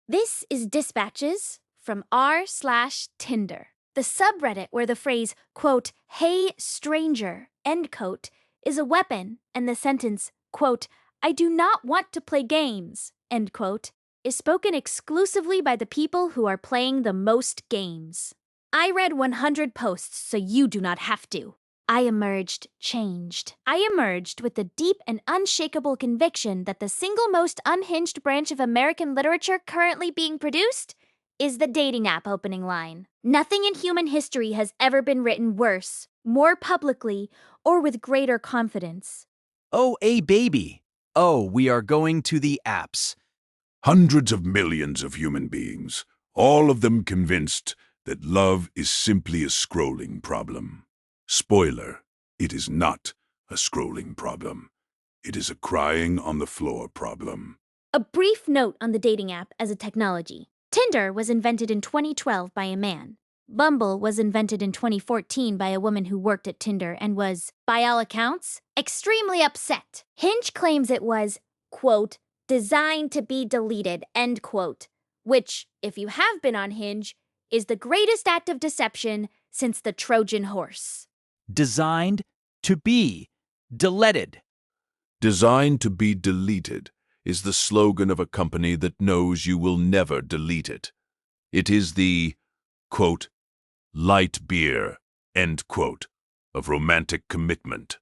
This is dispatches from r/Tinder, the subreddit where the phrase, quote, "Hey stranger," end quote, is a weapon, and the sentence, quote, "I do not want to play games," end quote, is spoken exclusively by the people who are playing the most games. I read 100 posts so you do not have to. I emerged changed. I emerged with the deep and unshakable conviction that the single most unhinged branch of American literature currently being produced is the dating app opening line. Nothing in human history has ever been written worse, more publicly, or with greater confidence. Oh, a baby. Oh, we are going to the apps. Hundreds of millions of human beings, all of them convinced that love is simply a scrolling problem. Spoiler, it is not a scrolling problem. It is a crying on the floor problem. A brief note on the dating app as a technology. Tinder was invented in 2012 by a man. Bumble was invented in 2014 by a woman who worked at Tinder and was, by all accounts, extremely upset. Hinge claims it was, quote, "designed to be deleted," end quote, which, if you have been on Hinge, is the greatest act of deception since the Trojan horse. Designed to be deleted. Designed to be deleted is the slogan of a company that knows you will never delete it. It is the, quote, light beer, end quote, of romantic commitment.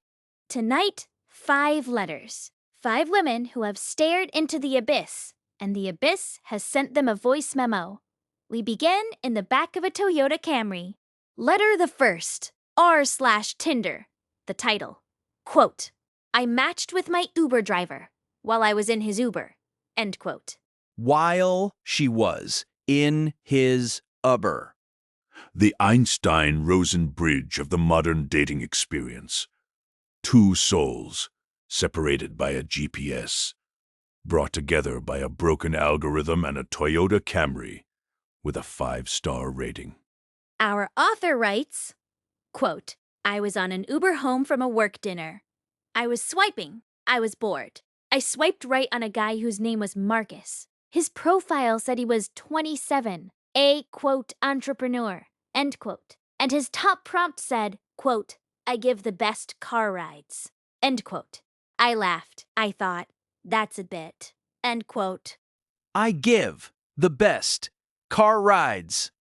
Tonight, 5 letters. 5 women who have stared into the abyss, and the abyss has sent them a voice memo. We begin in the back of a Toyota Camry. Letter the first, r/Tinder. The title, quote, "I matched with my Uber driver while I was in his Uber," end quote. While she was in his Uber. The Einstein-Rosen bridge of the modern dating experience. 2 souls, separated by a GPS, brought together by a broken algorithm and a Toyota Camry with a 5-star rating. Our author writes, quote, "I was on an Uber home from a work dinner. I was swiping. I was bored. I swiped right on a guy whose name was Marcus. His profile said he was 27, a, quote, entrepreneur, end quote. And his top prompt said, quote, 'I give the best car rides,' end quote. I laughed. I thought, that's a bit, end quote. I give the best car rides.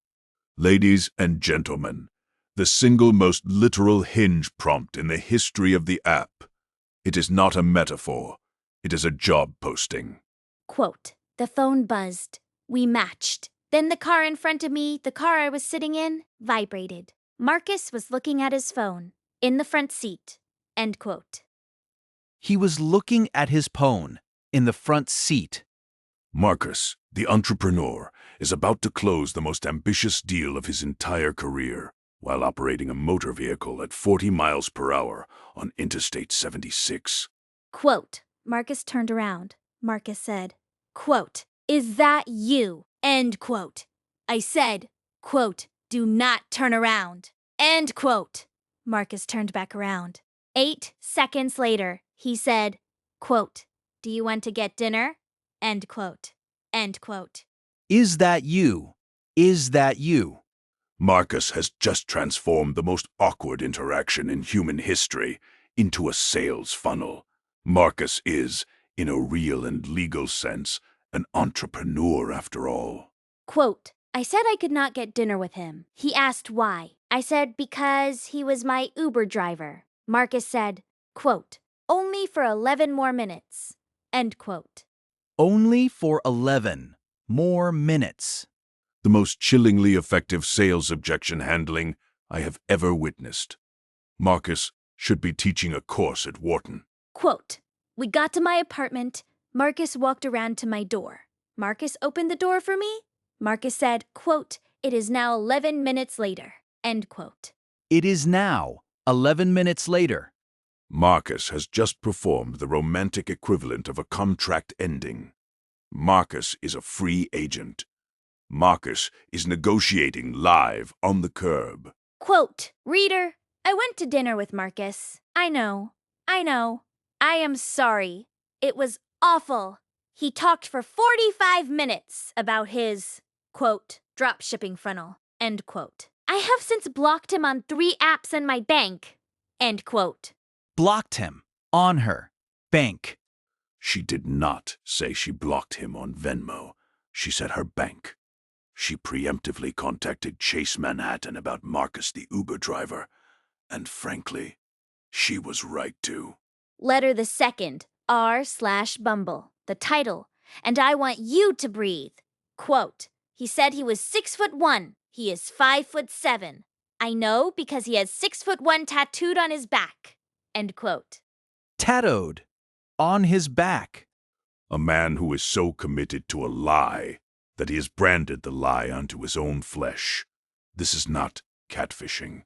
Ladies and gentlemen, the single most literal Hinge prompt in the history of the app. It is not a metaphor. It is a job posting. Quote, "The phone buzzed. We matched. Then the car in front of me, the car I was sitting in, vibrated. Marcus was looking at his phone, in the front seat," end quote. He was looking at his phone in the front seat. Marcus, the entrepreneur, is about to close the most ambitious deal of his entire career while operating a motor vehicle at 40 miles per hour on Interstate 76. Quote, Marcus turned around. Marcus said, quote, "Is that you?" End quote. I said, quote, "Do not turn around." End quote. Marcus turned back around. 8 seconds later, he said, quote, "Do you want to get dinner?" End quote. End quote. Is that you? Is that you? Marcus has just transformed the most awkward interaction in human history into a sales funnel. Marcus is, in a real and legal sense, an entrepreneur after all. Quote, "I said I could not get dinner with him. He asked why. I said because he was my Uber driver." Marcus said, quote, "Only for 11 more minutes." End quote. Only for 11 more minutes. The most chillingly effective sales objection handling I have ever witnessed. Marcus should be teaching a course at Wharton. Quote, "We got to my apartment. Marcus walked around to my door. Marcus opened the door for me. Marcus said, quote, 'It is now 11 minutes later.' End quote. It is now 11 minutes later. Marcus has just performed the romantic equivalent of a contract ending. Marcus is a free agent. Marcus is negotiating live on the curb. Quote, "Reader, I went to dinner with Marcus. I know. I am sorry. It was awful. He talked for 45 minutes about his, quote, drop shipping funnel, end quote. I have since blocked him on 3 apps in my bank, end quote. Blocked him. On her. Bank. She did not say she blocked him on Venmo. She said her bank. She preemptively contacted Chase Manhattan about Marcus the Uber driver. And frankly, she was right too. Letter the second, R/Bumble, the title, and I want you to breathe. Quote, he said he was 6'1". He is 5'7". I know because he has 6'1" tattooed on his back. End quote. Tattooed. On his back. A man who is so committed to a lie that he has branded the lie onto his own flesh. This is not catfishing.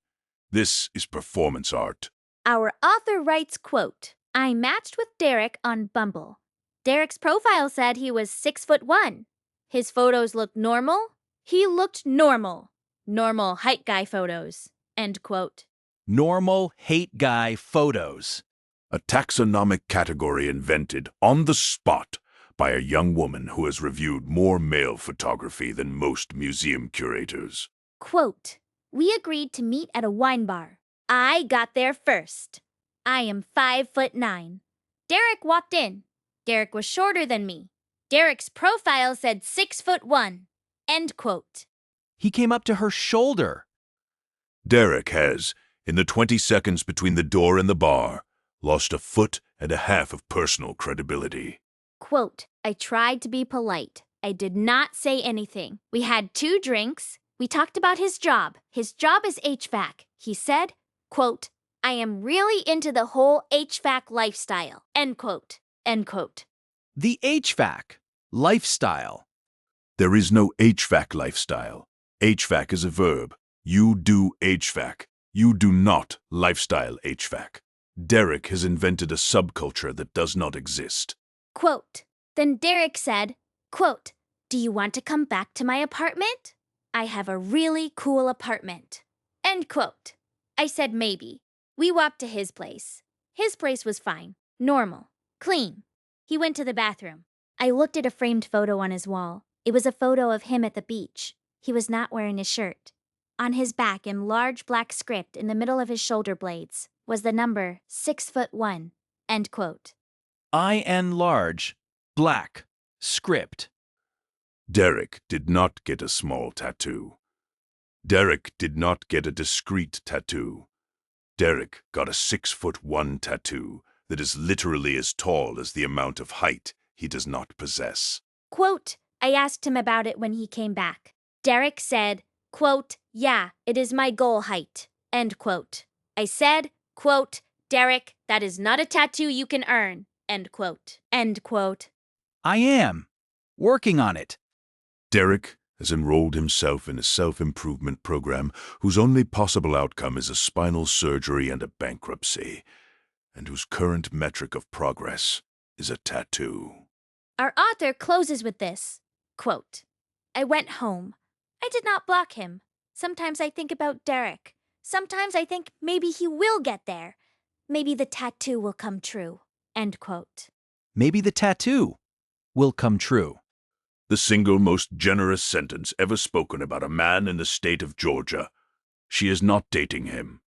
This is performance art. Our author writes, quote, I matched with Derek on Bumble. Derek's profile said he was 6'1". His photos looked normal. He looked normal. Normal height guy photos. End quote. Normal hate guy photos. A taxonomic category invented on the spot by a young woman who has reviewed more male photography than most museum curators. Quote, we agreed to meet at a wine bar. I got there first. I am 5'9". Derek walked in. Derek was shorter than me. Derek's profile said 6'1". End quote. He came up to her shoulder. Derek has, in the 20 seconds between the door and the bar, lost 1.5 feet of personal credibility. Quote, I tried to be polite. I did not say anything. We had 2 drinks. We talked about his job. His job is HVAC. He said, quote, I am really into the whole HVAC lifestyle. End quote. End quote. The HVAC. Lifestyle. There is no HVAC lifestyle. HVAC is a verb. You do HVAC. You do not lifestyle HVAC. Derek has invented a subculture that does not exist. Quote, then Derek said, quote, do you want to come back to my apartment? I have a really cool apartment. End quote. I said maybe. We walked to his place. His place was fine, normal, clean. He went to the bathroom. I looked at a framed photo on his wall. It was a photo of him at the beach. He was not wearing a shirt. On his back, in large black script in the middle of his shoulder blades, was the number 6'1". End quote. IN large. Black. Script. Derek did not get a small tattoo. Derek did not get a discreet tattoo. Derek got a 6'1" tattoo that is literally as tall as the amount of height he does not possess. Quote, I asked him about it when he came back. Derek said, quote, yeah, it is my goal height. End quote. I said, quote, Derek, that is not a tattoo you can earn. End quote. End quote. I am. Working on it. Derek has enrolled himself in a self-improvement program whose only possible outcome is a spinal surgery and a bankruptcy, and whose current metric of progress is a tattoo. Our author closes with this, quote, I went home. I did not block him. Sometimes I think about Derek. Sometimes I think maybe he will get there. Maybe the tattoo will come true. End quote. Maybe the tattoo will come true. The single most generous sentence ever spoken about a man in the state of Georgia. She is not dating him,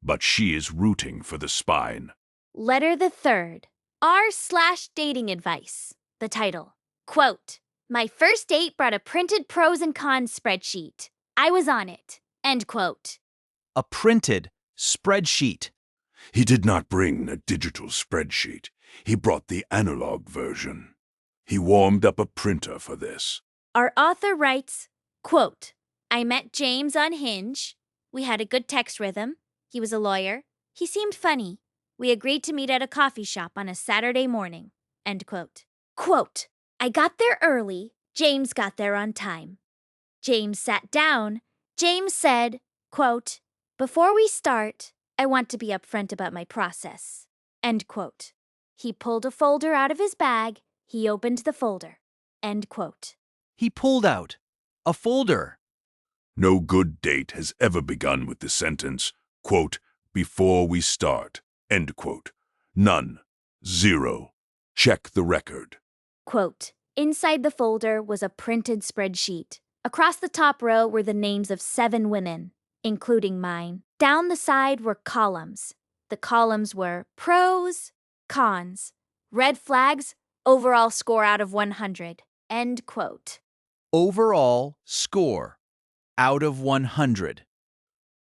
but she is rooting for the spine. Letter the third, R/dating advice. The title, quote, my first date brought a printed pros and cons spreadsheet. I was on it. End quote. A printed spreadsheet. He did not bring a digital spreadsheet. He brought the analog version. He warmed up a printer for this. Our author writes, quote, I met James on Hinge. We had a good text rhythm. He was a lawyer. He seemed funny. We agreed to meet at a coffee shop on a Saturday morning. End quote. Quote, I got there early. James got there on time. James sat down. James said, quote, before we start, I want to be upfront about my process. End quote. He pulled a folder out of his bag. He opened the folder. End quote. He pulled out a folder. No good date has ever begun with the sentence, quote, before we start, end quote. None. Zero. Check the record. Quote, inside the folder was a printed spreadsheet. Across the top row were the names of 7 women, including mine. Down the side were columns. The columns were pros, cons, red flags, overall score out of 100. End quote. Overall score out of 100.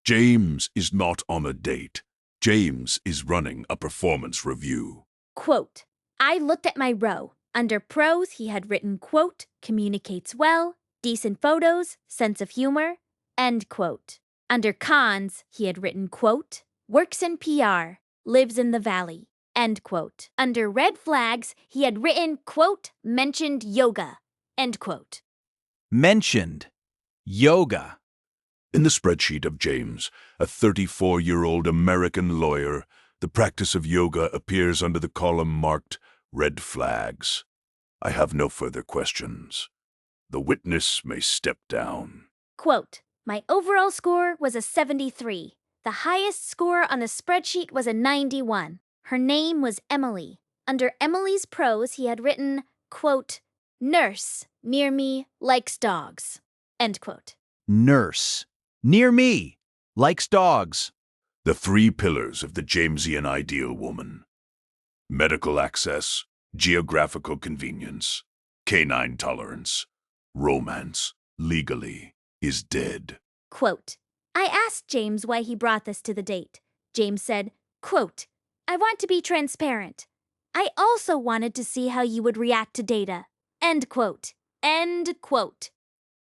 James is not on a date. James is running a performance review. Quote, I looked at my row. Under pros, he had written, quote, communicates well, decent photos, sense of humor, end quote. Under cons, he had written, quote, works in PR, lives in the valley, end quote. Under red flags, he had written, quote, mentioned yoga, end quote. Mentioned yoga. In the spreadsheet of James, a 34-year-old American lawyer, the practice of yoga appears under the column marked red flags. I have no further questions. The witness may step down. Quote, my overall score was a 73. The highest score on the spreadsheet was a 91. Her name was Emily. Under Emily's pros, he had written, quote, nurse, near me, likes dogs, end quote. Nurse, near me, likes dogs. The 3 pillars of the Jamesian ideal woman: medical access, geographical convenience, canine tolerance, romance, legally, is dead. Quote, I asked James why he brought this to the date. James said, quote, I want to be transparent. I also wanted to see how you would react to data. End quote. End quote.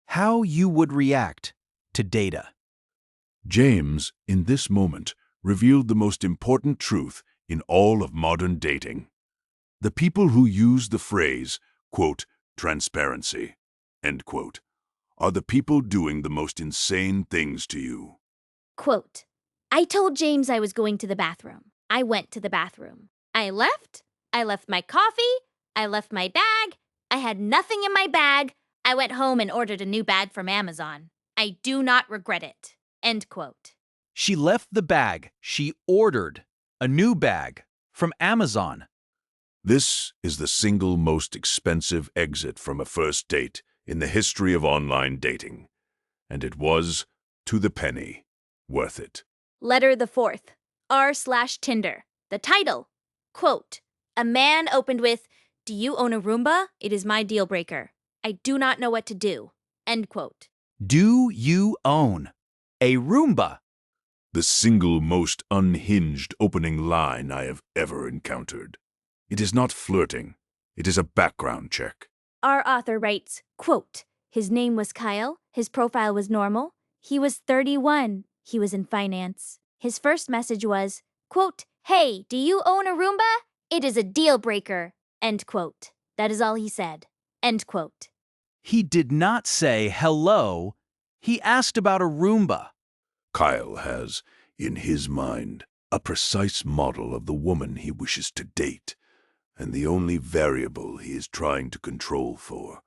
How you would react to data. James, in this moment, revealed the most important truth in all of modern dating. The people who use the phrase, quote, transparency, end quote, are the people doing the most insane things to you. Quote, I told James I was going to the bathroom. I went to the bathroom. I left my coffee. I left my bag. I had nothing in my bag. I went home and ordered a new bag from Amazon. I do not regret it. End quote. She left the bag. She ordered a new bag from Amazon. This is the single most expensive exit from a first date in the history of online dating, and it was, to the penny, worth it. Letter the 4th, r/Tinder. The title, quote, a man opened with, do you own a Roomba? It is my deal breaker. I do not know what to do. End quote. Do you own a Roomba? The single most unhinged opening line I have ever encountered. It is not flirting. It is a background check. Our author writes, quote, his name was Kyle. His profile was normal. He was 31. He was in finance. His first message was, quote, hey, do you own a Roomba? It is a deal breaker. End quote. That is all he said. End quote. He did not say hello. He asked about a Roomba. Kyle has, in his mind, a precise model of the woman he wishes to date, and the only variable he is trying to control for,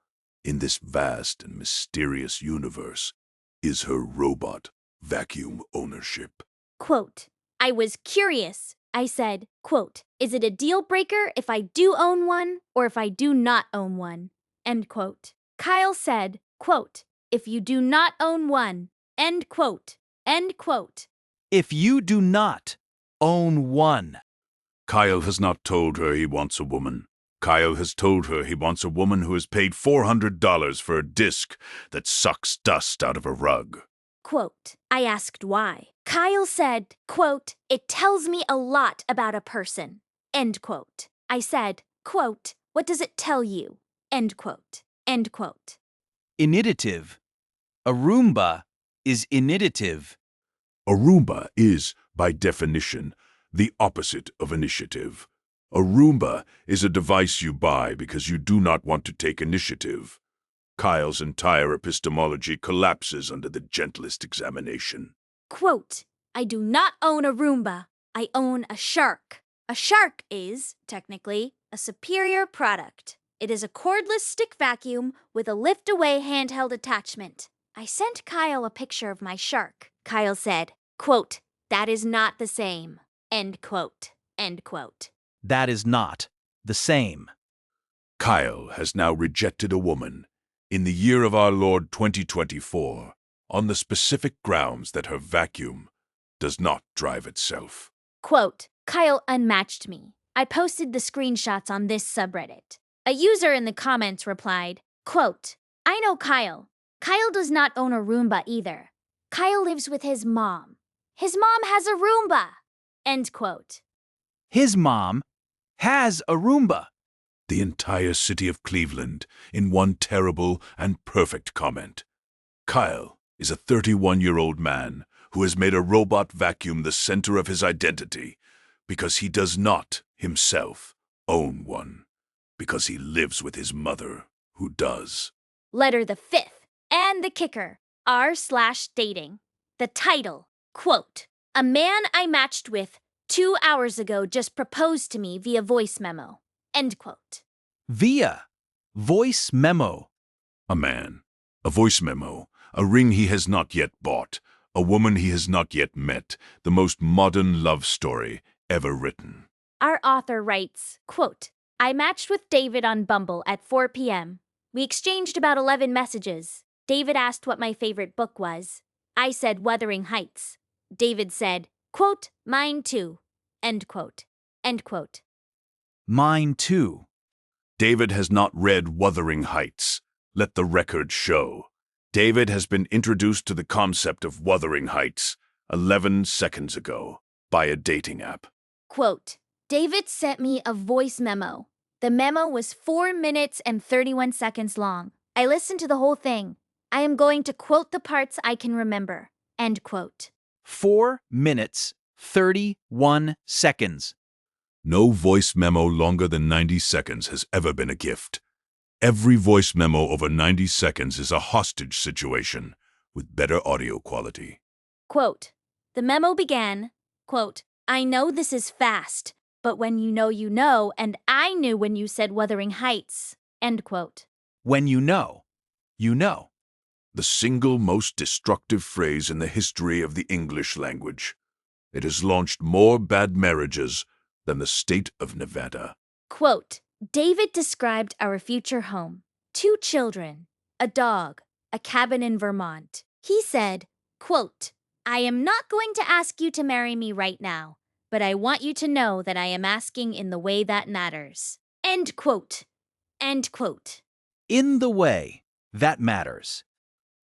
in this vast and mysterious universe, is her robot vacuum ownership. Quote, I was curious. I said, quote, is it a deal breaker if I do own one or if I do not own one? End quote. Kyle said, quote, if you do not own one, end quote, end quote. If you do not own one. Kyle has not told her he wants a woman. Kyle has told her he wants a woman who has paid $400 for a disc that sucks dust out of a rug. Quote, I asked why. Kyle said, quote, it tells me a lot about a person. End quote. I said, quote, what does it tell you? End quote. End quote. Initiative. A Roomba is initiative. A Roomba is, by definition, the opposite of initiative. A Roomba is a device you buy because you do not want to take initiative. Kyle's entire epistemology collapses under the gentlest examination. Quote, I do not own a Roomba. I own a shark. A shark is, technically, a superior product. It is a cordless stick vacuum with a lift-away handheld attachment. I sent Kyle a picture of my shark. Kyle said, quote, that is not the same. End quote. End quote. That is not the same. Kyle has now rejected a woman in the year of our Lord 2024 on the specific grounds that her vacuum does not drive itself. Quote, Kyle unmatched me. I posted the screenshots on this subreddit. A user in the comments replied, quote, I know Kyle. Kyle does not own a Roomba either. Kyle lives with his mom. His mom has a Roomba. End quote. His mom has a Roomba. The entire city of Cleveland in one terrible and perfect comment. Kyle is a 31-year-old man who has made a robot vacuum the center of his identity because he does not himself own one, because he lives with his mother, who does. Letter the fifth, and the kicker, r/dating. The title, quote, a man I matched with 2 hours ago just proposed to me via voice memo, end quote. Via voice memo. A man, a voice memo, a ring he has not yet bought, a woman he has not yet met, the most modern love story ever written. Our author writes, quote, I matched with David on Bumble at 4 p.m. We exchanged about 11 messages. David asked what my favorite book was. I said Wuthering Heights. David said, quote, mine too, end quote, end quote. Mine too. David has not read Wuthering Heights. Let the record show. David has been introduced to the concept of Wuthering Heights 11 seconds ago by a dating app. Quote, David sent me a voice memo. The memo was 4 minutes and 31 seconds long. I listened to the whole thing. I am going to quote the parts I can remember, end quote. 4 minutes, 31 seconds. No voice memo longer than 90 seconds has ever been a gift. Every voice memo over 90 seconds is a hostage situation with better audio quality. Quote, the memo began, quote, I know this is fast, but when you know, and I knew when you said Wuthering Heights, end quote. When you know, you know. The single most destructive phrase in the history of the English language. It has launched more bad marriages than the state of Nevada. Quote, David described our future home. 2 children, a dog, a cabin in Vermont. He said, quote, I am not going to ask you to marry me right now, but I want you to know that I am asking in the way that matters. End quote. End quote. In the way that matters.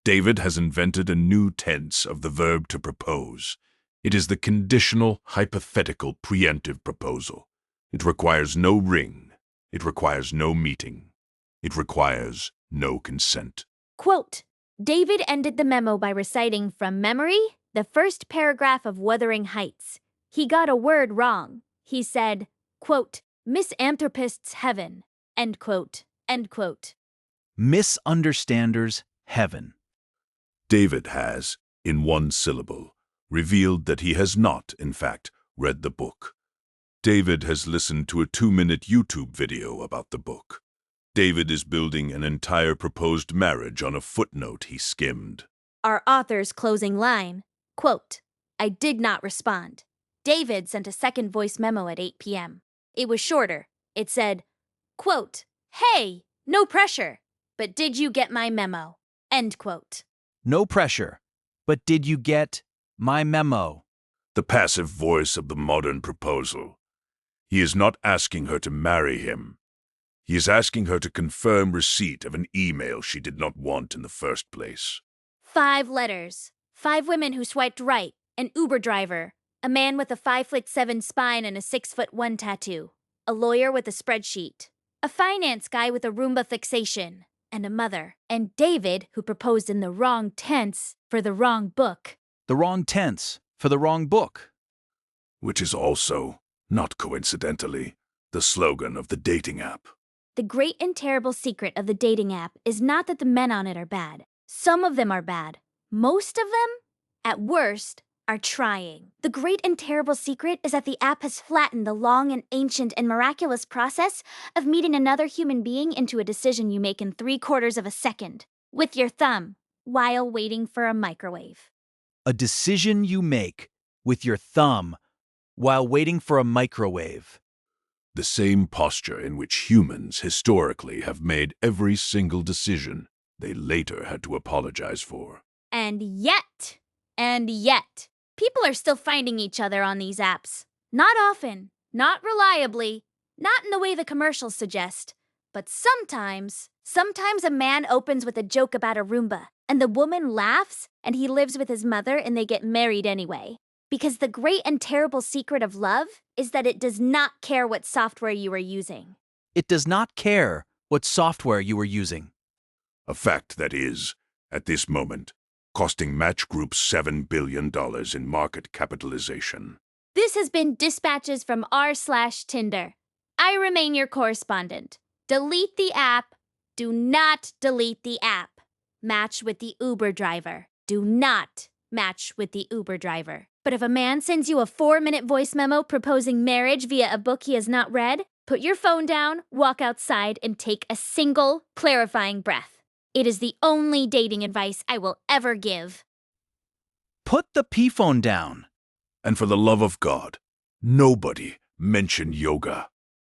David has invented a new tense of the verb to propose. It is the conditional, hypothetical, preemptive proposal. It requires no ring. It requires no meeting. It requires no consent. Quote, David ended the memo by reciting from memory the first paragraph of Wuthering Heights. He got a word wrong. He said, quote, misanthropist's heaven, end quote, end quote. Misunderstanders heaven. David has, in one syllable, revealed that he has not, in fact, read the book. David has listened to a 2-minute YouTube video about the book. David is building an entire proposed marriage on a footnote he skimmed. Our author's closing line, quote, I did not respond. David sent a second voice memo at 8 p.m. It was shorter. It said, quote, hey, no pressure, but did you get my memo? End quote. No pressure, but did you get my memo? The passive voice of the modern proposal. He is not asking her to marry him. He is asking her to confirm receipt of an email she did not want in the first place. 5 letters, 5 women who swiped right, an Uber driver, a man with a 5'7" spine and a 6'1" tattoo, a lawyer with a spreadsheet, a finance guy with a Roomba fixation, and a mother, and David, who proposed in the wrong tense for the wrong book. The wrong tense for the wrong book. Which is also, not coincidentally, the slogan of the dating app. The great and terrible secret of the dating app is not that the men on it are bad. Some of them are bad. Most of them, at worst, are trying. The great and terrible secret is that the app has flattened the long and ancient and miraculous process of meeting another human being into a decision you make in 3/4 of a second, with your thumb, while waiting for a microwave. A decision you make with your thumb while waiting for a microwave. The same posture in which humans historically have made every single decision they later had to apologize for. And yet, people are still finding each other on these apps. Not often, not reliably, not in the way the commercials suggest. But sometimes a man opens with a joke about a Roomba, and the woman laughs, and he lives with his mother, and they get married anyway. Because the great and terrible secret of love is that it does not care what software you are using. It does not care what software you are using. A fact that is, at this moment, costing Match Group $7 billion in market capitalization. This has been Dispatches from r/Tinder. I remain your correspondent. Delete the app. Do not delete the app. Match with the Uber driver. Do not match with the Uber driver. But if a man sends you a 4-minute voice memo proposing marriage via a book he has not read, put your phone down, walk outside, and take a single clarifying breath. It is the only dating advice I will ever give. Put the P phone down. And for the love of God, nobody mention yoga.